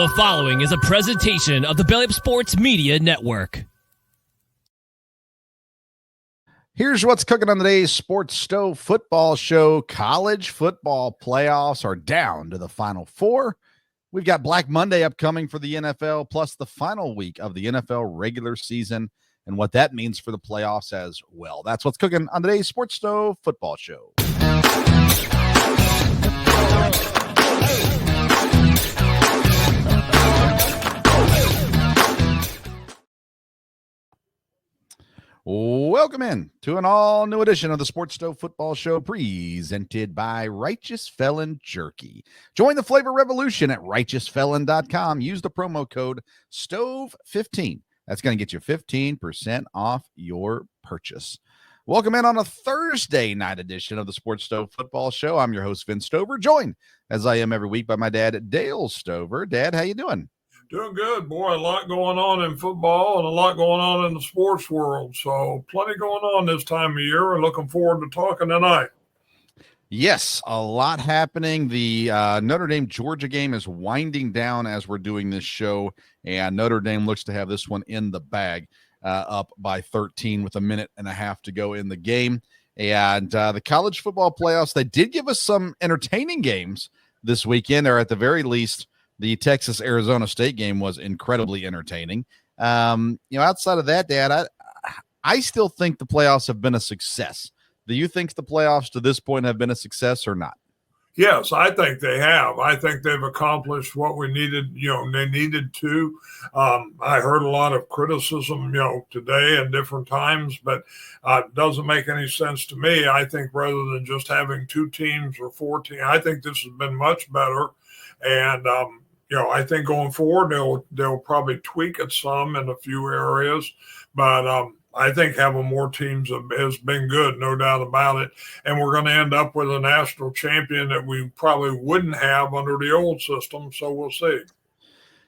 The following is a presentation of the Belly Up Sports Media Network. Here's what's cooking on today's Sports Stove Football Show. College football playoffs are down to the Final Four. We've got Black Monday upcoming for the NFL, plus the final week of the NFL regular season and what that means for the playoffs as well. That's what's cooking on today's Sports Stove Football Show. Welcome in to an all-new edition of the Sports Stove Football Show presented by Righteous Felon Jerky. Join the flavor revolution at righteousfelon.com. Use the promo code STOVE15. That's going to get you 15% off your purchase. Welcome in on a Thursday night edition of the Sports Stove Football Show. I'm your host, Vince Stover, joined, as I am every week, by my dad, Dale Stover. Dad, how you doing? Doing good, boy. A lot going on in football and a lot going on in the sports world. So plenty going on this time of year, and looking forward to talking tonight. Yes, a lot happening. The Notre Dame-Georgia game is winding down as we're doing this show, and Notre Dame looks to have this one in the bag, up by 13 with a minute and a half to go in the game. And the college football playoffs, they did give us some entertaining games this weekend, or at the very least, the Texas-Arizona State game was incredibly entertaining. Outside of that, Dad, I still think the playoffs have been a success. Do you think the playoffs to this point have been a success or not? Yes, I think they have. I think they've accomplished what we needed, they needed to. I heard a lot of criticism, today and different times, but it doesn't make any sense to me. I think rather than just having 2 teams or 4 teams, I think this has been much better. And, I think going forward, they'll probably tweak it some in a few areas, but I think having more teams has been good, no doubt about it. And we're going to end up with a national champion that we probably wouldn't have under the old system. So we'll see.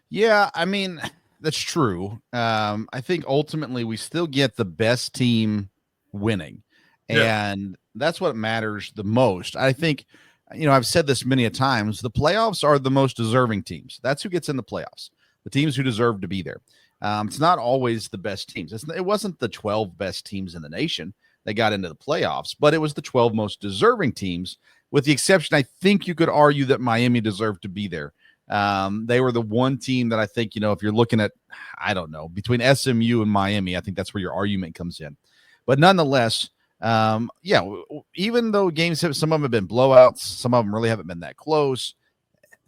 Yeah, I mean, that's true. I think ultimately we still get the best team winning, and that's what matters the most. I think, I've said this many a times, the playoffs are the most deserving teams. That's who gets in the playoffs, the teams who deserve to be there. It's not always the best teams. It wasn't the 12 best teams in the nation that got into the playoffs, but it was the 12 most deserving teams, with the exception, I think you could argue, that Miami deserved to be there. They were the one team that I think, if you're looking at, I don't know, between SMU and Miami, I think that's where your argument comes in. But nonetheless, even though games some of them have been blowouts, some of them really haven't been that close,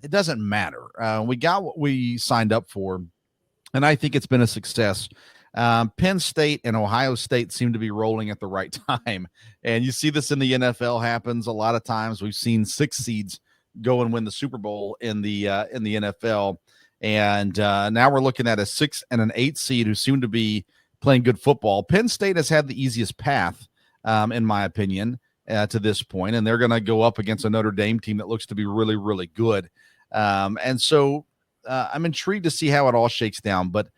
it doesn't matter. We got what we signed up for, and I think it's been a success. Penn State and Ohio State seem to be rolling at the right time, and you see this in the NFL happens a lot of times. We've seen 6 seeds go and win the Super Bowl in the NFL, and now we're looking at a 6 and an 8 seed who seem to be playing good football. Penn State has had the easiest path, in my opinion, to this point, and they're going to go up against a Notre Dame team that looks to be really, really good. And so I'm intrigued to see how it all shakes down. But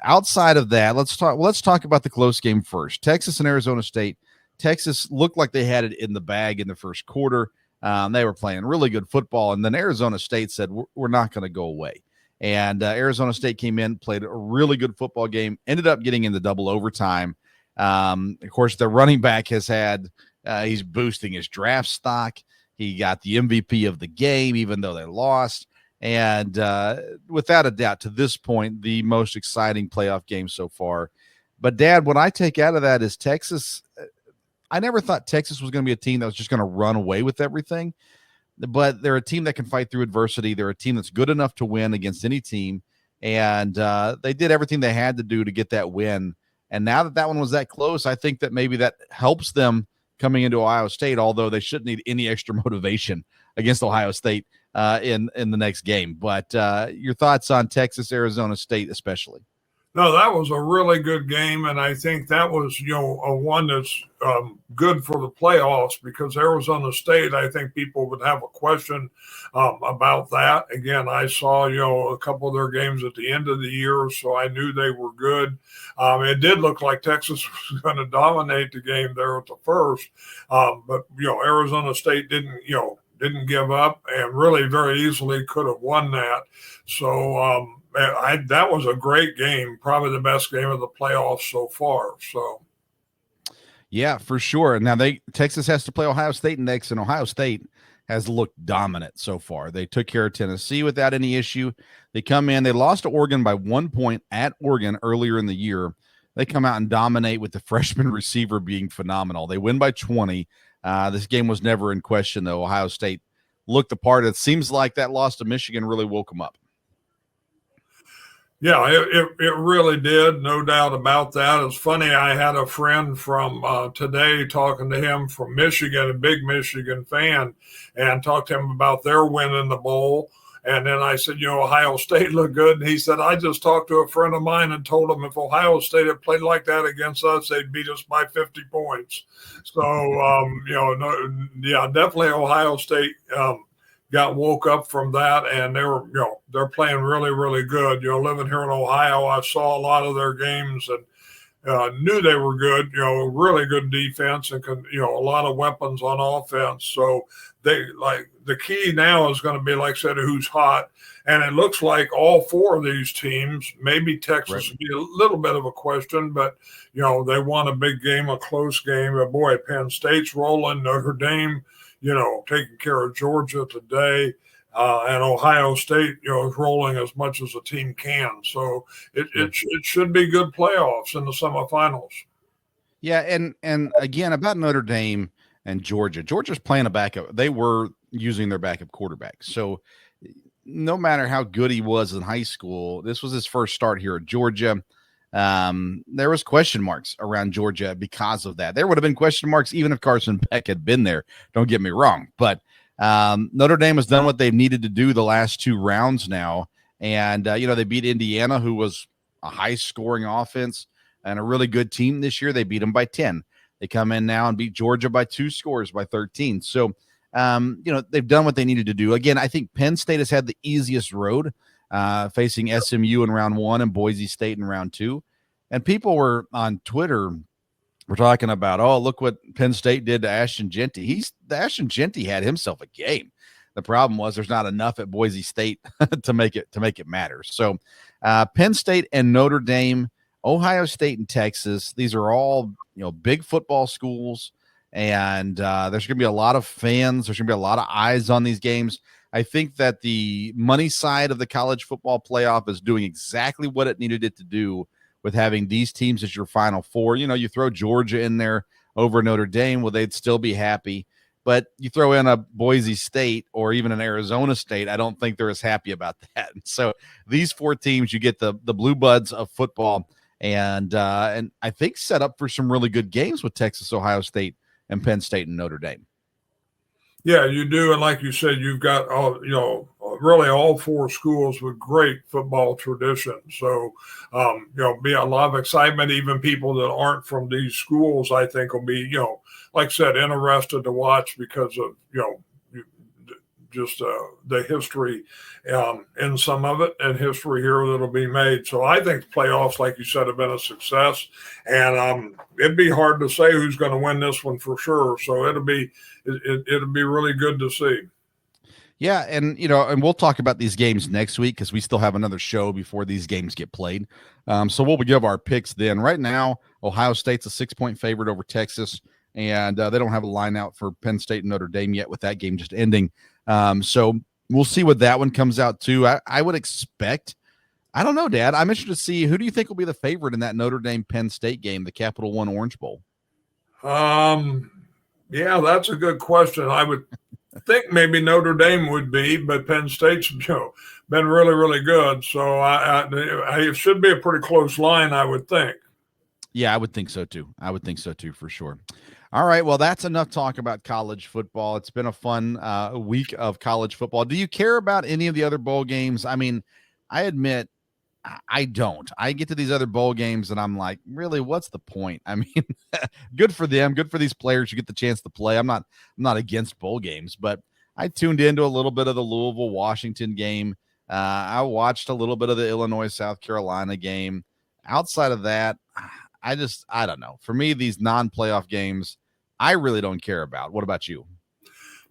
outside of that, let's talk about the close game first. Texas and Arizona State. Texas looked like they had it in the bag in the first quarter. They were playing really good football, and then Arizona State said, we're not going to go away. And Arizona State came in, played a really good football game, ended up getting into double overtime. Of course, the running back has had he's boosting his draft stock. He got the MVP of the game, even though they lost. And without a doubt, to this point, the most exciting playoff game so far. But, Dad, what I take out of that is Texas. I never thought Texas was going to be a team that was just going to run away with everything. But they're a team that can fight through adversity. They're a team that's good enough to win against any team. And they did everything they had to do to get that win. And now that one was that close, I think that maybe that helps them coming into Ohio State, although they shouldn't need any extra motivation against Ohio State in the next game. But your thoughts on Texas, Arizona State especially? No, that was a really good game, and I think that was, a one that's good for the playoffs, because Arizona State, I think people would have a question about that. Again, I saw, a couple of their games at the end of the year, so I knew they were good. It did look like Texas was going to dominate the game there at the first, but, Arizona State didn't didn't give up, and really very easily could have won that. So that was a great game, probably the best game of the playoffs so far. So. Yeah, for sure. Now Texas has to play Ohio State next, and Ohio State has looked dominant so far. They took care of Tennessee without any issue. They come in, they lost to Oregon by 1 point at Oregon earlier in the year. They come out and dominate with the freshman receiver being phenomenal. They win by 20. This game was never in question, though. Ohio State looked the part. It seems like that loss to Michigan really woke them up. Yeah, it really did, no doubt about that. It's funny, I had a friend from today talking to him from Michigan, a big Michigan fan, and talked to him about their win in the bowl. And then I said, Ohio State looked good. And he said, I just talked to a friend of mine and told him if Ohio State had played like that against us, they'd beat us by 50 points. So, definitely Ohio State got woke up from that, and they're playing really, really good. Living here in Ohio, I saw a lot of their games and knew they were good. Really good defense and a lot of weapons on offense. So the key now is going to be, like I said, who's hot. And it looks like all four of these teams, maybe Texas would be a little bit of a question, but they won a big game, a close game. But boy, Penn State's rolling, Notre Dame, taking care of Georgia today, and Ohio State, is rolling as much as a team can. So it should be good playoffs in the semifinals. Yeah, and again, about Notre Dame and Georgia. Georgia's playing a backup. They were using their backup quarterback. So no matter how good he was in high school, this was his first start here at Georgia. There was question marks around Georgia because of that. There would have been question marks even if Carson Beck had been there. Don't get me wrong, but Notre Dame has done what they've needed to do the last two rounds now, and they beat Indiana, who was a high-scoring offense and a really good team this year. They beat them by 10. They come in now and beat Georgia by 2 scores by 13. So they've done what they needed to do. Again, I think Penn State has had the easiest road. Facing SMU in round 1 and Boise State in round 2. And people were on Twitter, we're talking about, look what Penn State did to Ashton Jeanty. Ashton Jeanty had himself a game. The problem was there's not enough at Boise State to make it matter. So Penn State and Notre Dame, Ohio State and Texas, these are all big football schools, and there's going to be a lot of fans. There's going to be a lot of eyes on these games. I think that the money side of the college football playoff is doing exactly what it needed it to do with having these teams as your Final Four. You throw Georgia in there over Notre Dame, well, they'd still be happy. But you throw in a Boise State or even an Arizona State, I don't think they're as happy about that. So these four teams, you get the blue buds of football, and I think set up for some really good games with Texas, Ohio State, and Penn State and Notre Dame. Yeah, you do. And like you said, you've got, really all four schools with great football tradition. So, be a lot of excitement. Even people that aren't from these schools, I think, will be, like I said, interested to watch because of, just the history in some of it and history here that'll be made. So I think the playoffs, like you said, have been a success. And it'd be hard to say who's going to win this one for sure. So it'll be really good to see. Yeah, and and we'll talk about these games next week because we still have another show before these games get played. So we'll give our picks then. Right now, Ohio State's a 6-point favorite over Texas, and they don't have a line out for Penn State and Notre Dame yet with that game just ending. So we'll see what that one comes out to. I would expect, I don't know, Dad. I'm interested to see who do you think will be the favorite in that Notre Dame Penn State game, the Capital One Orange Bowl? Yeah, that's a good question. I would think maybe Notre Dame would be, but Penn State's been really, really good. So it should be a pretty close line, I would think. Yeah, I would think so too. For sure. All right, well, that's enough talk about college football. It's been a fun week of college football. Do you care about any of the other bowl games? I mean, I admit I don't. I get to these other bowl games and I'm like, really, what's the point? I mean, good for them, good for these players who get the chance to play. I'm not against bowl games, but I tuned into a little bit of the Louisville Washington game. I watched a little bit of the Illinois South Carolina game. Outside of that, I don't know. For me, these non-playoff games, I really don't care about. What about you?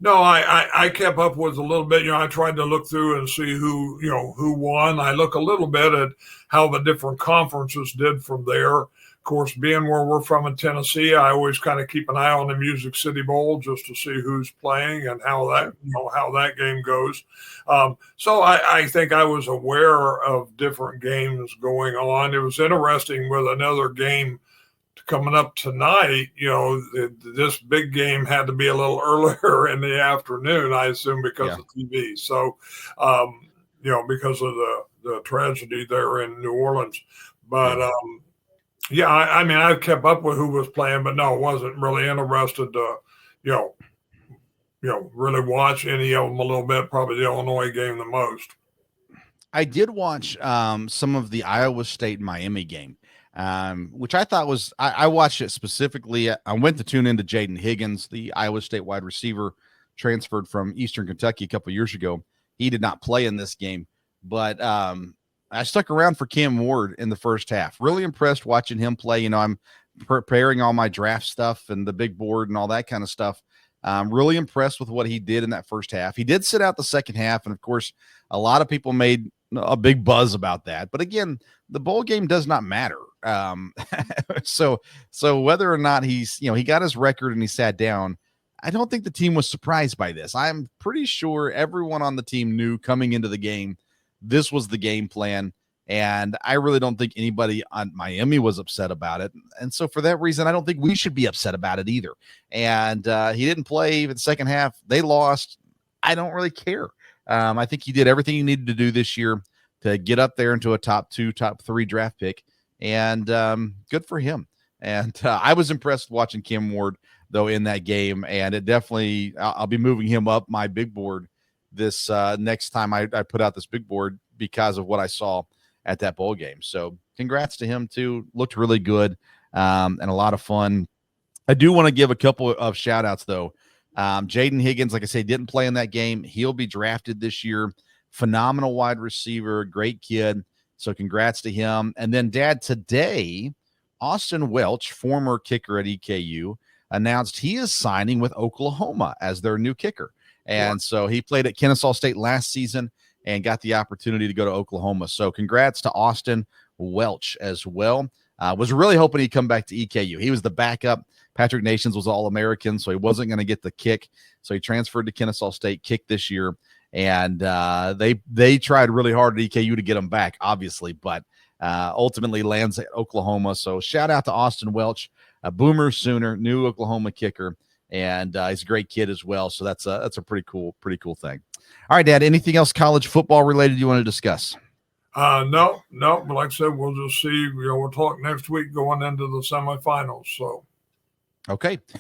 No, I kept up with a little bit. I tried to look through and see who won. I look a little bit at how the different conferences did from there. Of course, being where we're from in Tennessee, I always kind of keep an eye on the Music City Bowl just to see who's playing and how that game goes. So I think I was aware of different games going on. It was interesting with another game coming up tonight. This big game had to be a little earlier in the afternoon, I assume, because of TV. So, because of the tragedy there in New Orleans. But I mean, I've kept up with who was playing, but no, wasn't really interested to, really watch any of them a little bit. Probably the Illinois game the most. I did watch some of the Iowa State Miami game, which I thought was, I watched it specifically. I went to tune into Jaden Higgins, the Iowa State wide receiver, transferred from Eastern Kentucky a couple of years ago. He did not play in this game, but I stuck around for Cam Ward in the first half. Really impressed watching him play. I'm preparing all my draft stuff and the big board and all that kind of stuff. Really impressed with what he did in that first half. He did sit out the second half, and of course, a lot of people made a big buzz about that. But again, the bowl game does not matter. So whether or not he's, he got his record and he sat down, I don't think the team was surprised by this. I'm pretty sure everyone on the team knew coming into the game this was the game plan, and I really don't think anybody on Miami was upset about it. And so for that reason, I don't think we should be upset about it either. And he didn't play the second half. They lost. I don't really care. I think he did everything he needed to do this year to get up there into a top 2, top 3 draft pick, and good for him. And I was impressed watching Cam Ward, though, in that game, and it definitely, I'll be moving him up my big board this next time I put out this big board because of what I saw at that bowl game. So congrats to him too. Looked really good and a lot of fun. I do want to give a couple of shout outs though. Jaden Higgins, like I say, didn't play in that game. He'll be drafted this year. Phenomenal wide receiver, great kid. So congrats to him. And then Dad, today, Austin Welch, former kicker at EKU, announced he is signing with Oklahoma as their new kicker. And so he played at Kennesaw State last season and got the opportunity to go to Oklahoma. So congrats to Austin Welch as well. Was really hoping he'd come back to EKU. He was the backup. Patrick Nations was All-American, so he wasn't going to get the kick. So he transferred to Kennesaw State, kicked this year. And they tried really hard at EKU to get him back, obviously, but ultimately lands at Oklahoma. So shout out to Austin Welch, a Boomer Sooner, new Oklahoma kicker. And he's a great kid as well. So that's a pretty cool thing. All right, Dad, anything else college football related you want to discuss? No. But like I said, we'll just see. We'll talk next week going into the semifinals. So. Okay.